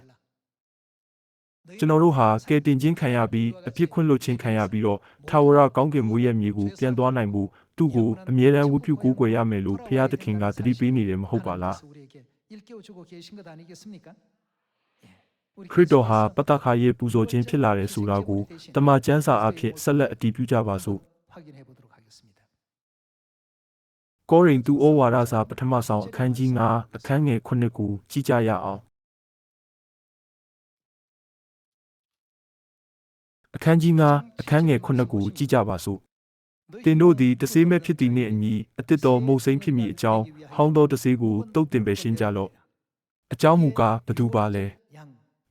ကျွန်တော်တို့ဟာကယ်တင်ခြင်းခံရပြီးအပြစ်ခွင့်လွှတ်ခြင်းခံရပြီးတော့ထာဝရကောင်းကင်မွေးရဲ့မြေကိုပြန်သွားနိုင်မှုသူ့ကိုအမြဲတမ်းဝိပုကိုးကွယ်ရမယ်လို့ဖျားသခင်ကသတိပေးနေတယ်မဟုတ်ပါလား 하나님께서 우리에게 일깨워 주고 계신 것 아니겠습니까? 예. 우리 ခရစ်တော်ဟာပတ္တခါရဲ့ပူဇော်ခြင်းဖြစ်လာတယ်ဆိုတာကိုတမန်ကျမ်းစာအဖြစ်ဆက်လက်အတည်ပြုကြပါစို့ 확인해 보도록 하겠습니다. ကောရိန္သုဩဝါဒစာပထမဆောင်အခန်းကြီး9အခန်းငယ်9ကိုကြည့်ကြရအောင်အခန်းကြီး9အခန်းငယ်9ကိုကြည့်ကြပါစို့သင်တို့သည်တဆေးမဲ့ဖြစ်သည်နှင့်အညီအတစ်တော်မုတ်စိမ့်ဖြစ်မိအကြောင်းဟောင်းသောတဆေးကိုတုတ်တင်ပဲရှင်းကြလော့အကြောင်းမူကားဘသူပါလဲ 양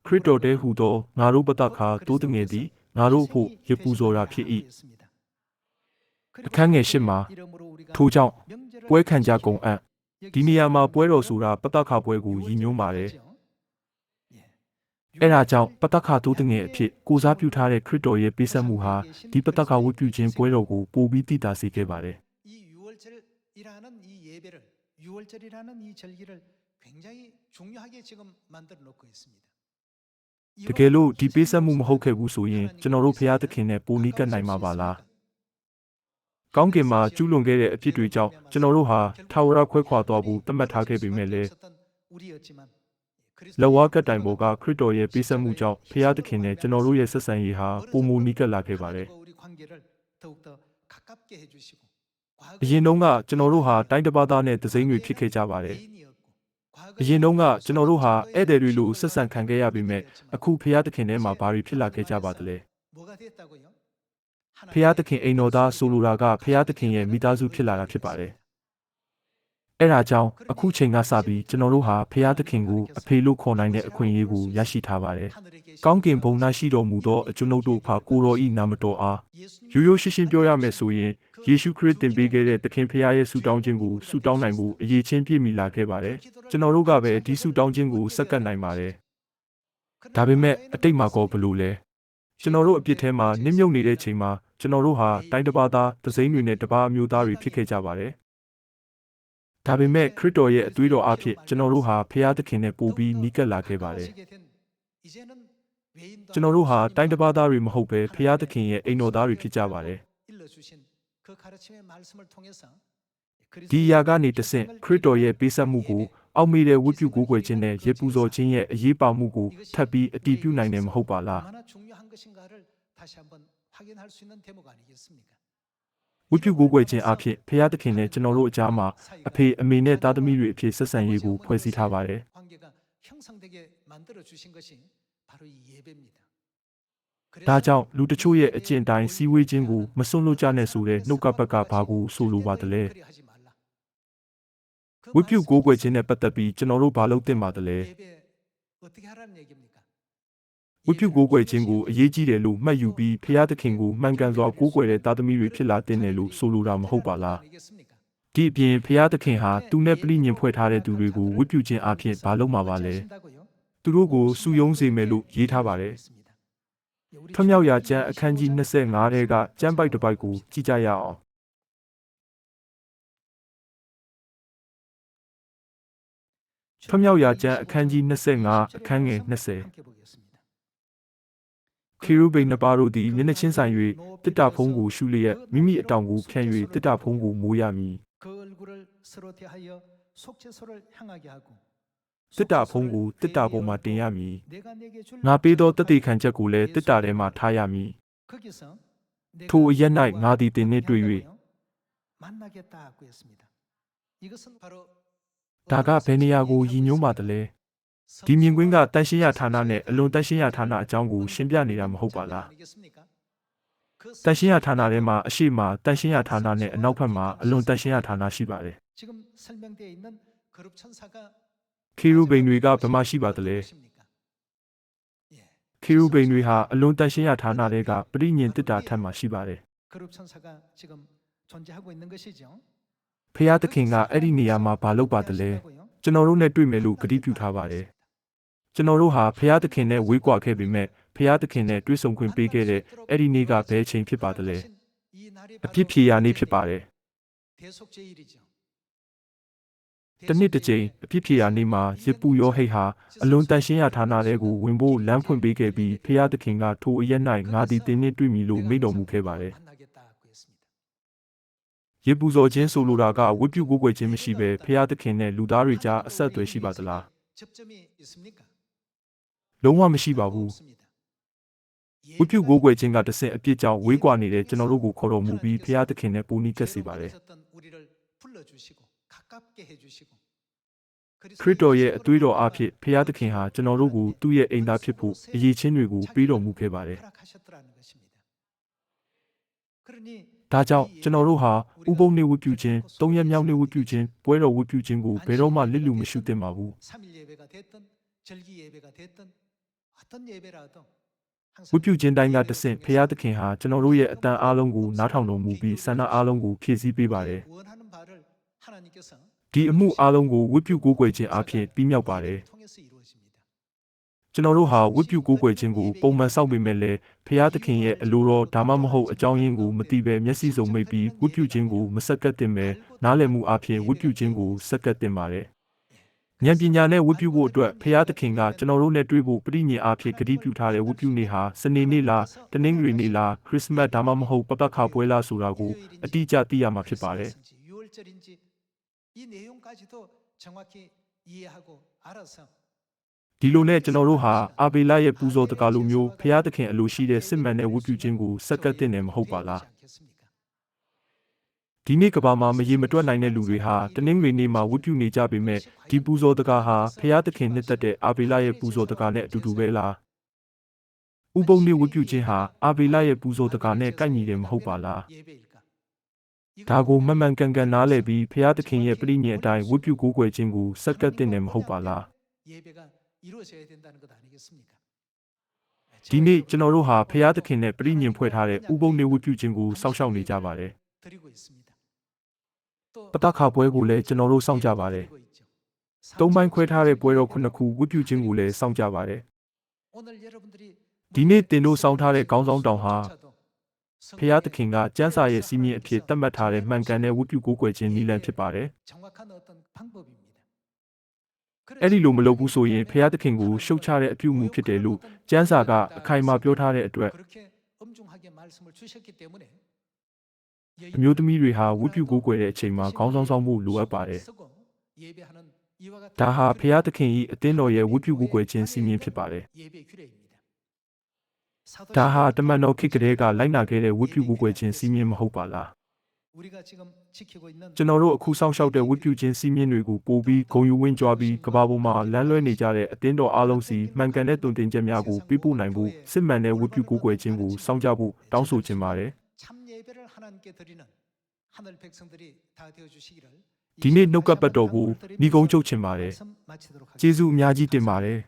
ခရစ်တော်တည်းဟူသောငါတို့ပတ္တခါတိုးတငယ်သည်ငါတို့ဖို့ရပူဇော်တာဖြစ်၏အခန်းငယ်10မှာထို့ကြောင့်ပွဲခံကြကုန်အံ့ဒီနေရာမှာပွဲတော်ဆိုတာပတ္တခါပွဲကိုရည်ညွှန်းပါတယ်အဲ့ဒါကြောင့်ပတ္တခါတိုးတငယ်အဖြစ်ကိုစားပြုထားတဲ့ခရစ်တော်ရဲ့ပေးဆက်မှုဟာဒီပတ္တခါဝတ်ပြုခြင်းပွဲတော်ကိုပိုပြီးတည်တာစေခဲ့ပါတယ် 이 유월절이라는 이 예배를 유월절이라는 이 절기를 굉장히 중요하게 지금 만들어 놓고 있습니다. တကယ်လို့ဒီပေးဆက်မှုမဟုတ်ခဲ့ဘူးဆိုရင်ကျွန်တော်တို့ဖျားသခင်နဲ့ပိုနီးကပ်နိုင်မှာပါလားကောင်းကင်မှာကျူးလွန်ခဲ့တဲ့အဖြစ်တွေကြောင့်ကျွန်တော်တို့ဟာထာဝရခွဲခွာသွားဖို့သတ်မှတ်ထားခဲ့ပေမဲ့လည်း 우리였지만 လက်ဝါးကတ်တိုင်ပေါ်ကခရစ်တော်ရဲ့ပေးဆက်မှုကြောင့်ဖျားသခင်နဲ့ကျွန်တော်တို့ရဲ့ဆက်ဆံရေးဟာပုံမူနီးကပ်လာခဲ့ပါတယ် 우리 관계를 더욱더 가깝게 해주시고 အရင်တုန်းကကျွန်တော်တို့ဟာတိုင်းတစ်ပါးသားနဲ့တစိမ့်တွေဖြစ်ခဲ့ကြပါတယ် အရင်တုန်းကကျွန်တော်တို့ဟာဧည့်သည်တွေလိုဆက်ဆံခံခဲ့ရပေမဲ့အခုဖျားသခင်ထဲမှာဘာတွေဖြစ်လာခဲ့ကြပါသလဲ 뭐가 됐다고요? ဖျားသခင်အိမ်တော်သားဆိုလိုတာကဖျားသခင်ရဲ့မိသားစုဖြစ်လာတာဖြစ်ပါတယ်အဲ့ဒါကြောင့်အခုချိန်ကစပြီးကျွန်တော်တို့ဟာဖျားသခင်ကိုအဖေလို့ခေါ်နိုင်တဲ့အခွင့်အရေးကိုရရှိထားပါတယ် 하늘에 계신 ကောင်းကင်ဘုံ၌ရှိတော်မူသောအကျွန်ုပ်တို့ဖာကိုတော်ဤနာမတော်အား 예수님 ရိုးရိုးရှင်းရှင်းပြောရမယ်ဆိုရင်ယေရှုခရစ်တင်ပေးခဲ့တဲ့သခင်ဖျားရဲ့ဆုတောင်းခြင်းကိုဆုတောင်းနိုင်မှုအရေးချင်းပြည့်မီလာခဲ့ပါတယ်ကျွန်တော်တို့ကပဲဒီဆုတောင်းခြင်းကိုစက္ကန့်နိုင်ပါတယ်ဒါပေမဲ့အတိတ်မှာကောဘလို့လဲကျွန်တော်တို့အပြစ်ထဲမှာနစ်မြုပ်နေတဲ့ချိန်မှာကျွန်တော်တို့ဟာတိုင်းတစ်ပါးသားတစိမ့်တွေနဲ့တပါးအမျိုးသားတွေဖြစ်ခဲ့ကြပါတယ်ဒါပေမဲ့ခရစ်တော်ရဲ့အသွေးတော်အဖြစ်ကျွန်တော်တို့ဟာဖျားသခင်နဲ့ပို့ပြီးနီးကပ်လာခဲ့ပါတယ် 이제는 외인도 ကျွန်တော်တို့ဟာတိုင်းတစ်ပါးသားတွေမဟုတ်ဘဲဖျားသခင်ရဲ့အိမ်တော်သားတွေဖြစ်ကြပါတယ် 일러주신 그 가르침의 말씀을 통해서 ဒီအရာကနေတဆင့်ခရစ်တော်ရဲ့ပေးဆက်မှုကိုအောက်မေ့တဲ့ဝိပုကိုးကွယ်ခြင်းနဲ့ရေပူဇော်ခြင်းရဲ့အရေးပါမှုကိုထပ်ပြီးအတည်ပြုနိုင်တယ်မဟုတ်ပါလား 얼마나 중요한 것인가를 다시 한번 확인할 수 있는 대목 아니겠습니까? ဝိပုကိုးကွယ်ခြင်းအဖြစ်ဖျားသခင်နဲ့ကျွန်တော်တို့အကြားမှာအဖေအမေနဲ့သားသမီးတွေအဖြစ်ဆက်ဆံရေးကိုဖွဲ့စည်းထားပါတယ် 관계가 형성되게 만들어 주신 것이 바로 이 예배입니다. ဒါကြောင့်လူတချို့ရဲ့အကျင့်တိုင်းစီဝေးခြင်းကိုမစွန့်လွတ်ကြနဲ့ဆိုတဲ့နှုတ်ကပတ်ကဘာကိုဆိုလိုပါသလဲ 하지 말라. ဝိပုကိုးကွယ်ခြင်းနဲ့ပတ်သက်ပြီးကျွန်တော်တို့ဘာလုပ်သင့်ပါသလဲ 예배 어떻게 하라는 얘기입니까? ဝတ်ပြုကိုးကွယ်ခြင်းကိုအရေးကြီးတယ်လို့မှတ်ယူပြီးဖျားသခင်ကိုမှန်ကန်စွာကိုးကွယ်တဲ့သားသမီးတွေဖြစ်လာတဲ့နယ်လို့ဆိုလိုတာမဟုတ်ပါလား 아니겠습니까? ဒီအပြင်ဖျားသခင်ဟာသူနဲ့ပြည်ညင်ဖွဲ့ထားတဲ့သူတွေကိုဝတ်ပြုခြင်းအပြင်ဘာလို့မှာပါလဲ 하신다고요? သူတို့ကိုစုယုံစေမယ်လို့ရေးထားပါတယ် 예, 우리 ထွတ်မြောက်ရာကျမ်း 주님께서 အခန်းကြီး 25ထဲကကျမ်းပိုက်တစ်ပိုက်ကိုကြည့်ကြရအောင်ထွတ်မြောက်ရာကျမ်းအခန်းကြီး25အခန်းငယ်20 함께 보겠습니다. ခေရုဗိမ်နှစ်ပါးတို့သည်မျက်နှာချင်းဆိုင်၍တစ်တာဖုံးကိုရှုလျက်မိမိအတောင်ကိုဖြန့်၍တစ်တာဖုံးကိုမိုးရမည် 그 얼굴을 서로 대하여 속죄소를 향하게 하고 တစ်တာဖုံးကိုတစ်တာပေါ်မှာတင်ရမည် 내가 내게 줄 ငါပေးသောတသက်ခံချက်ကိုလည်းတစ်တာထဲမှာထားရမည် 거기서 내가 ထိုအရက်၌ငါသည် 너와 တင်နှင့်တွေ့၍ 만나고요. 만나겠다고 했습니다. 이것은 바로 ဒါကဘယ်နေရာကိုရည်ညွှန်းပါသလဲဒီမြင်ကွင်းကတန်ရှင်းရဌာနနဲ့အလွန်တန်ရှင်းရဌာနအကြောင်းကိုရှင်းပြနေတာမဟုတ်ပါလား 아니겠습니까? 그 တန်ရှင်းရဌာနထဲမှာအရှိမတန်ရှင်းရဌာနနဲ့အနောက်ဘက်မှာအလွန်တန်ရှင်းရဌာနရှိပါတယ် 지금 설명되어 있는 거룩 천사가 ခေရုဗိမ်တွေကဘယ်မှာရှိပါသလဲ 무엇입니까? 예, ခေရုဗိမ်တွေဟာအလွန်တန်ရှင်းရဌာနတွေကပြိညင်တစ်တာထက်မှာရှိပါတယ် 거룩 천사가 지금 존재하고 있는 것이죠. ဖျားသခင်ကအဲ့ဒီနေရာမှာဘာလုပ်ပါသလဲ ကျွန်တော်တို့နဲ့တွေ့မယ်လို့ဂရုပြုထားပါတယ်ကျွန်တော်တို့ဟာဖျားသခင်နဲ့ဝေးကွာခဲ့ပေမဲ့ဖျားသခင်နဲ့တွေ့ဆုံခွင့်ပေးခဲ့တဲ့အဲ့ဒီနေ့ကဘယ်ချိန်ဖြစ်ပါသလဲ 이 날이 အဖြစ်ဖြေရာနေ့ဖြစ်ပါတယ် 대속제일이죠. တစ်နှစ်တစ်ကြိမ်အဖြစ်ဖြေရာနေ့မှာရစ်ပူယောဟိတ်ဟာအလွန်တန်ရှင်းရဌာနတွေကိုဝင်ဖို့လမ်းဖွင့်ပေးခဲ့ပြီးဖျားသခင်ကထိုအရက်၌ငါသည်တင်းနှင့်တွေ့မည်လို့မိန့်တော်မူခဲ့ပါတယ် 만나겠다고 했습니다. ရစ်ပူဇော်ခြင်းဆိုလိုတာကဝတ်ပြုကိုးကွယ်ခြင်းမရှိဘဲဖျားသခင်နဲ့လူသားတွေကြားအဆက်အသွယ်ရှိပါသလား 접점이 있습니까? လုံးဝမရှိပါဘူး 없습니다. ဝတ်ပြုကိုးကွယ်ခြင်းကတစ်ဆင့်အပြစ်ကြောင့်ဝေးကွာနေတဲ့ကျွန်တော်တို့ကိုခေါ်တော်မူပြီးဖျားသခင်နဲ့ပူနီးကပ်စေပါတယ် 있었던 우리를 불러주시고 가깝게 해주시고 ခရစ်တော်ရဲ့အသွေးတော်အဖြစ်ဖျားသခင်ဟာကျွန်တော်တို့ကိုသူ့ရဲ့အိမ်သားဖြစ်ဖို့အရေးချင်းတွေကိုပေးတော်မူခဲ့ပါတယ် 허락하셨더라는 것입니다. 그러니 ဒါကြောင့်ကျွန်တော်တို့ဟာဥပုံနေဝတ်ပြုခြင်း၃ရက်မြောက်နေဝတ်ပြုခြင်းပွဲတော်ဝတ်ပြုခြင်းကိုဘယ်တော့မှလစ်လူမရှိသင့်ပါဘူး 3일 예배가 됐든 절기 예배가 됐든 어떤 예배라도 ဝတ်ပြုခြင်းတိုင်းကတစ်ဆင့်ဖျားသခင်ဟာကျွန်တော်တို့ရဲ့အတန်အားလုံးကိုနားထောင်တော်မူပြီးဆန္ဒအားလုံးကိုဖြည့်ဆည်းပေးပါတယ် 원하는 바를 하나님께서 ဒီအမှုအားလုံးကိုဝတ်ပြုကိုးကွယ်ခြင်းအဖြစ်ပြီးမြောက်ပါတယ် 통해서 이루어집니다. ကျွန်တော်တို့ဟာဝတ်ပြုကိုးကွယ်ခြင်းကိုပုံမှန်စောင့်ပေမဲ့လည်းဖျားသခင်ရဲ့အလိုတော်ဒါမှမဟုတ်အကြောင်းရင်းကိုမသိဘဲမျက်စိစုံမိတ်ပြီးဝတ်ပြုခြင်းကိုမဆက်ကပ်တင်ပဲနားလည်မှုအဖြစ်ဝတ်ပြုခြင်းကိုဆက်ကပ်တင်ပါတယ်ဉာဏ်ပညာနဲ့ဝတ်ပြုဖို့အတွက်ဖျားသခင်ကကျွန်တော်တို့နဲ့တွေ့ဖို့ပြိညင်အဖြစ်ဂရုပြုထားတဲ့ဝတ်ပြုနေ့ဟာစနေနေ့လားတနင်္ဂနွေနေ့လားခရစ်စမတ်ဒါမှမဟုတ်ပပခါပွဲလားဆိုတာကိုအတိအကျသိရမှာဖြစ်ပါတယ် 6월절인지 이 내용까지도 정확히 이해하고 알아서 ဒီလိုနဲ့ကျွန်တော်တို့ဟာအာဘေလရဲ့ပူဇော်တကားလိုမျိုးဖျားသခင်အလိုရှိတဲ့စစ်မှန်တဲ့ဝတ်ပြုခြင်းကိုဆက်ကပ်တင်တယ်မဟုတ်ပါလား 않겠습니까? ဒီနေ့ကဘာမှာမရေမတွက်နိုင်တဲ့လူတွေဟာတနင်္ဂနွေနေ့မှာဝတ်ပြုနေကြပေမဲ့ဒီပူဇော်တကားဟာဖျားသခင်နှစ်သက်တဲ့အာဘေလရဲ့ပူဇော်တကားနဲ့အတူတူပဲလားဥပုံနေ့ဝတ်ပြုခြင်းဟာအာဘေလရဲ့ပူဇော်တကားနဲ့ကိုက်ညီတယ်မဟုတ်ပါလား 예배일까? ဒါကိုမှန်မှန်ကန်ကန်နားလည်ပြီးဖျားသခင်ရဲ့ပြိညင်အတိုင်းဝတ်ပြုကိုးကွယ်ခြင်းကိုဆက်ကပ်တင်တယ်မဟုတ်ပါလား 예배가 이루어져야 된다는 것 아니겠습니까? ဒီနေ့ကျွန်တော်တို့ဟာဖျားသခင်နဲ့ပြိညင်ဖွဲ့ထားတဲ့ဥပုံနေ့ဝတ်ပြုခြင်းကိုစောင့်ရှောက်နေကြပါတယ် 드리고 있습니다. 또 ပတခါပွဲကိုလည်းကျွန်တော်တို့စောင့်ကြပါတယ် 드리고 있죠. သုံးပိုင်းခွဲထားတဲ့ပွဲတော်ခုနှစ်ခုဝတ်ပြုခြင်းကိုလည်းစောင့်ကြပါတယ် 오늘 여러분들이 ဒီနေ့တင်တို့စောင့်ထားတဲ့ခေါင်းဆောင်တောင်ဟာ 조차도 ဖျားသခင်ကကျမ်းစာရဲ့စီမင်းအဖြစ်သတ်မှတ်ထားတဲ့မှန်ကန်တဲ့ဝတ်ပြုကိုးကွယ်ခြင်းနည်းလမ်းဖြစ်ပါတယ် 정확한 어떤 방법입니다. အဲ့ဒီလိုမလုပ်ဘူးဆိုရင်ဖျားသခင်ကိုရှုတ်ချတဲ့အပြုအမူဖြစ်တယ်လို့ကျမ်းစာကအခိုင်အမာပြောထားတဲ့အတွက် 그렇게 엄중하게 말씀을 주셨기 때문에 အမျိုးသမီးတွေဟာဝတ်ပြုကိုးကွယ်တဲ့အချိန်မှာခေါင်းဆောင်ဆောင်မှုလိုအပ်ပါတယ် 서고 예배하는 이와 같은 ဒါဟာဖျားသခင်၏အသင်းတော်ရဲ့ဝတ်ပြုကိုးကွယ်ခြင်းစီမင်းဖြစ်ပါတယ် 예배 규례입니다. ဒါဟာတမန်တော်ခေတ်ကလေးကလိုက်နာခဲ့တဲ့ဝတ်ပြုကိုးကွယ်ခြင်းစီမင်းမဟုတ်ပါလား 우리가 지금 지키고 있는 ကျွန်တော်တို့အခုစောင့်ရှောက်တဲ့ဝတ်ပြုခြင်းစီမင်းတွေကိုပို့ပြီးဂုံယူဝင်းကြွားပြီးကဘာပေါ်မှာလမ်းလွဲနေကြတဲ့အသင်းတော်အားလုံးစီမှန်ကန်တဲ့တုန်တင်ချက်များကိုပြပို့နိုင်ဖို့စစ်မှန်တဲ့ဝတ်ပြုကိုးကွယ်ခြင်းကိုစောင့်ကြဖို့တောင်းဆိုချင်ပါတယ် 참 예배를 하나님께 드리는 하늘 백성들이 다 되어 주시기를 ဒီနေ့နှုတ်ကပတ်တော်ကိုညီကုန်းချုပ်ချင်ပါတယ် 말씀 마치도록 ကျေး 하겠습니다. ဇူးအများကြီးတင်ပါတယ်